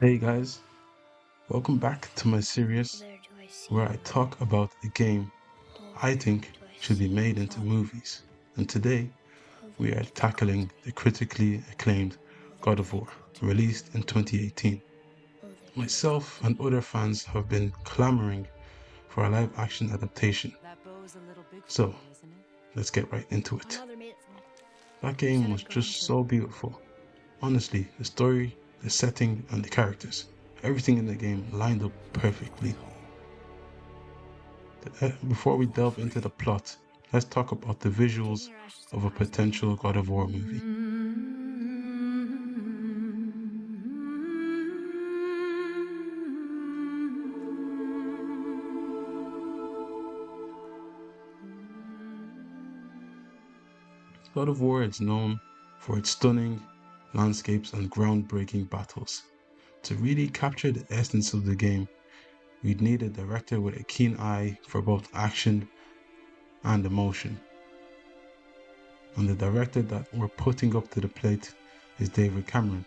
Hey guys, welcome back to my series Where do I see where you I then? talk about a game Oh, I where think do I should be see you, made into Father? movies. And today we Hovered are to the cold, tackling the critically acclaimed whither God do of they War, go to me? released in 2018. Whither do they go Myself to and me? other fans have been clamoring for a live action adaptation, That bow's a little big for so you, isn't it? let's get right into My it. mother made it for me. That She game said was I'd grow just into it. so beautiful. Honestly, the story, the setting, and the characters, everything in the game lined up perfectly. Before we delve into the plot, let's talk about the Give visuals me your ashes to of a rise again. potential God of War movie. God of War is known for its stunning landscapes and groundbreaking battles. To really capture the essence of the game, we'd need a director with a keen eye for both action and emotion. And the director that we're putting up to the plate is David Cameron,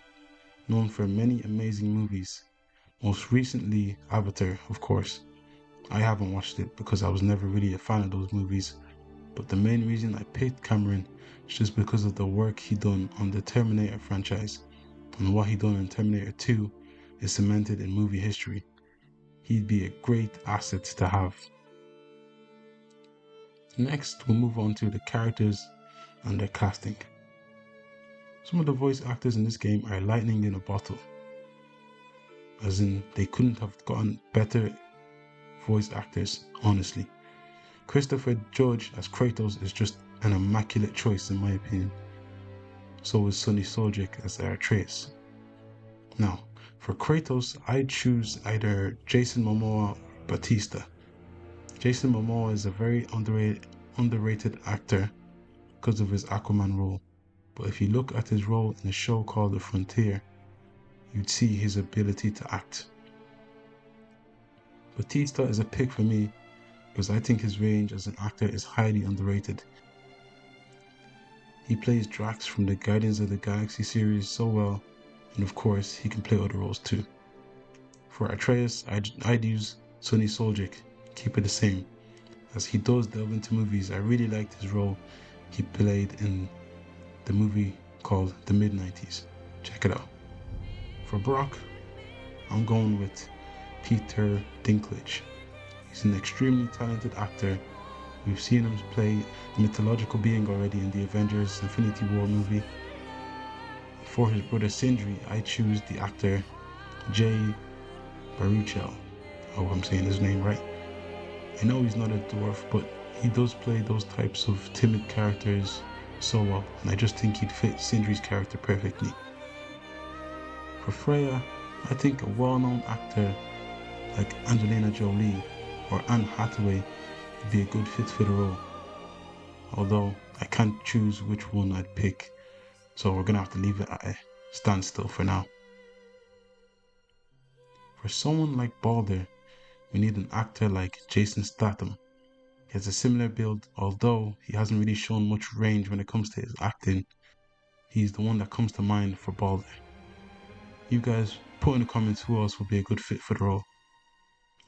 known for many amazing movies, most recently Avatar, of course. I haven't watched it because I was never really a fan of those movies, but the main reason I picked Cameron is just because of the work he done on the Terminator franchise, and what he done in Terminator 2 is cemented in movie history. He'd be a great asset to have. Next, we'll move on to the characters and their casting. Some of the voice actors in this game are lightning in a bottle, as in they couldn't have gotten better voice actors, honestly. Christopher Judge as Kratos is just an immaculate choice in my opinion. So is Sonny Soljic as Atreus. Now, for Kratos, I'd choose either Jason Momoa or Batista. Jason Momoa is a very underrated actor because of his Aquaman role. But if you look at his role in a show called The Frontier, you'd see his ability to act. Batista is a pick for me because I think his range as an actor is highly underrated. He plays Drax from the Guardians of the Galaxy series so well, and of course, he can play other roles too. For Atreus, I'd use Sonny Soljic, keep it the same, as he does delve into movies. I really liked his role he played in the movie called The Mid-90s. Check it out. For Brock, I'm going with Peter Dinklage. He's an extremely talented actor. We've seen him play a mythological being already in the Avengers Infinity War movie. For his brother Sindri, I choose the actor Jay Baruchel. I hope I'm saying his name right. I know he's not a dwarf, but he does play those types of timid characters so well, and I just think he'd fit Sindri's character perfectly. For Freya, I think a well-known actor like Angelina Jolie or Anne Hathaway would be a good fit for the role, although I can't choose which one I'd pick, so we're gonna have to leave it at a standstill for now. For someone like Balder, we need an actor like Jason Statham. He has a similar build, although he hasn't really shown much range when it comes to his acting. He's the one that comes to mind for Balder. You guys put in the comments who else would be a good fit for the role.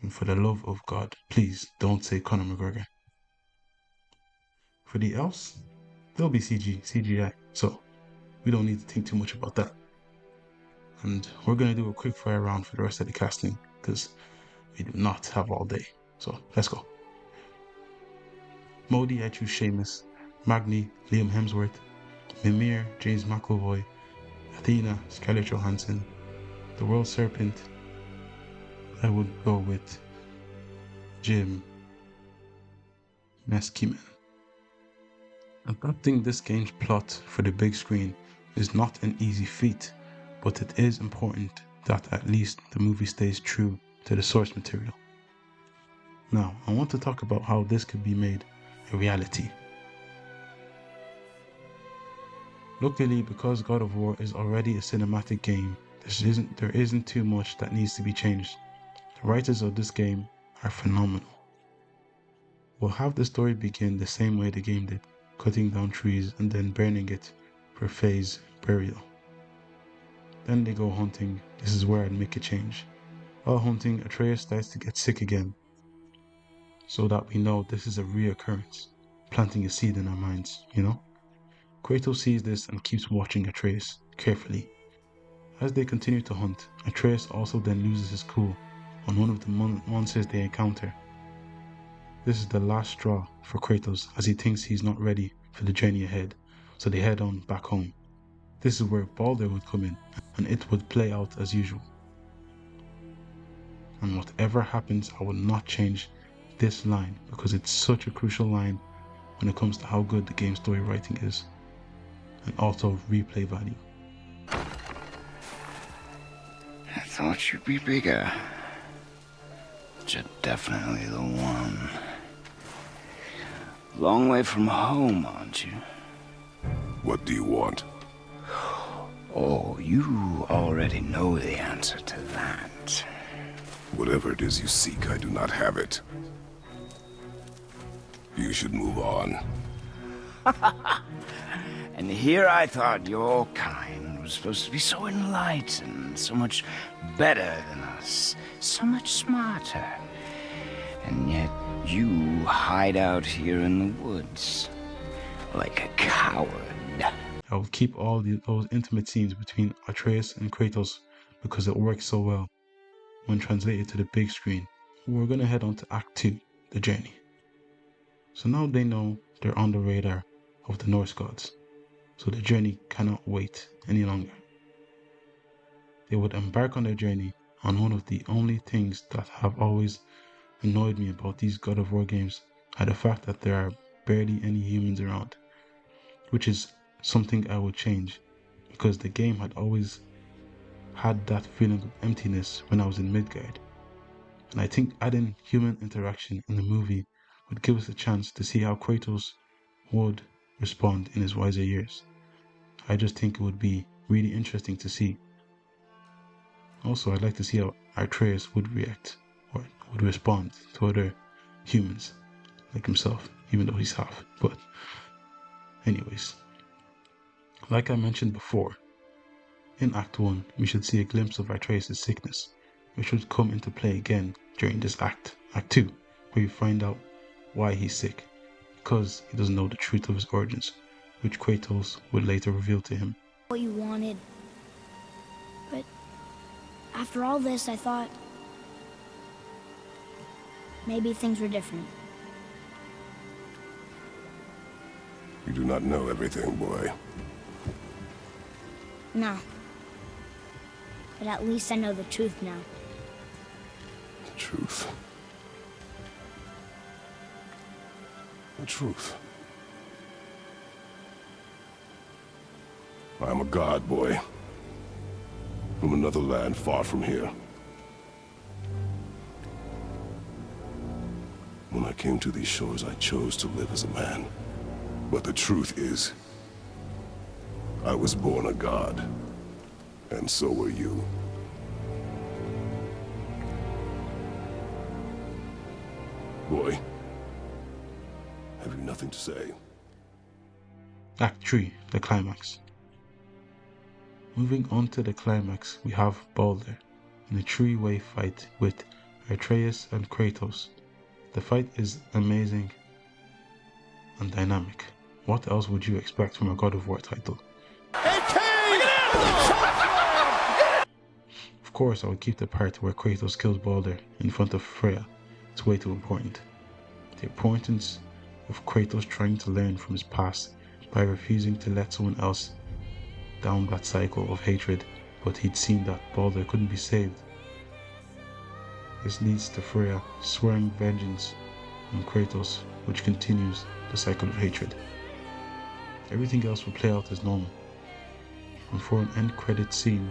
And for the love of God, please don't say Conor McGregor. For the else, there'll be CGI, so we don't need to think too much about that. And we're going to do a quick fire round for the rest of the casting because we do not have all day. So let's go. Modi, I choose Seamus. Magni, Liam Hemsworth. Mimir, James McAvoy. Athena, Scarlett Johansson. The World Serpent, I would go with Jim Meskimen. Adapting this game's plot for the big screen is not an easy feat, but it is important that at least the movie stays true to the source material. Now, I want to talk about how this could be made a reality. Luckily, because God of War is already a cinematic game, there isn't too much that needs to be changed. The writers of this game are phenomenal. We'll have the story begin the same way the game did, cutting down trees and then burning it for phase burial. Then they go hunting. This is where I'd make a change. While hunting, Atreus starts to get sick again, so that we know this is a reoccurrence, planting a seed in our minds, you know? Kratos sees this and keeps watching Atreus carefully. As they continue to hunt, Atreus also then loses his cool on one of the monsters they encounter. This is the last straw for Kratos as he thinks he's not ready for the journey ahead, so they head on back home. This is where Balder would come in, and it would play out as usual. And whatever happens, I will not change this line because it's such a crucial line when it comes to how good the game story writing is, and also replay value. I thought you'd be bigger. But you're definitely the one. Long way from home, aren't you? What do you want? Oh, you already know the answer to that. Whatever it is you seek, I do not have it. You should move on. And here I thought your kind was supposed to be so enlightened, so much better than us, so much smarter. And yet you hide out here in the woods like a coward. I will keep all those intimate scenes between Atreus and Kratos because it works so well when translated to the big screen. We're going to head on to Act 2, the journey. So now they know they're on the radar of the Norse gods, so the journey cannot wait any longer. They would embark on their journey on one of the only things that have always annoyed me about these God of War games are the fact that there are barely any humans around, which is something I would change because the game had always had that feeling of emptiness when I was in Midgard. And I think adding human interaction in the movie would give us a chance to see how Kratos would respond in his wiser years. I just think it would be really interesting to see. Also, I'd like to see how Atreus would react or would respond to other humans like himself, even though he's half. But anyways, like I mentioned before, in Act 1, we should see a glimpse of Atreus' sickness, which would come into play again during this Act 2, where we find out why he's sick, because he doesn't know the truth of his origins, which Kratos would later reveal to him. What you wanted. But after all this, I thought maybe things were different. You do not know everything, boy. No. But at least I know the truth now. The truth. The truth. I am a god, boy. From another land far from here. When I came to these shores, I chose to live as a man. But the truth is, I was born a god. And so were you. Boy, have you nothing to say? Act 3, the climax. Moving on to the climax, we have Balder in a three-way fight with Atreus and Kratos. The fight is amazing and dynamic. What else would you expect from a God of War title? Of course, I would keep the part where Kratos kills Balder in front of Freya. It's way too important. The importance of Kratos trying to learn from his past by refusing to let someone else down that cycle of hatred, but he'd seen that Balder couldn't be saved. This leads to Freya swearing vengeance on Kratos, which continues the cycle of hatred. Everything else will play out as normal. And for an end credit scene,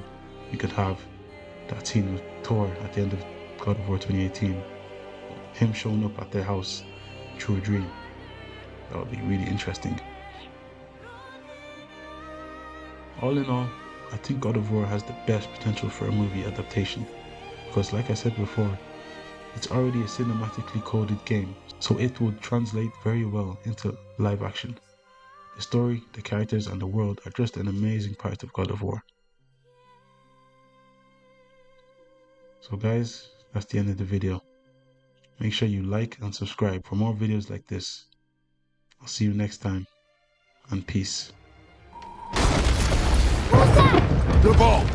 we could have that scene with Thor at the end of God of War 2018. Him showing up at their house through a dream. That would be really interesting. All in all, I think God of War has the best potential for a movie adaptation. Because like I said before, it's already a cinematically coded game, so it would translate very well into live action. The story, the characters, and the world are just an amazing part of God of War. So guys, that's the end of the video. Make sure you like and subscribe for more videos like this. I'll see you next time, and peace. The vault!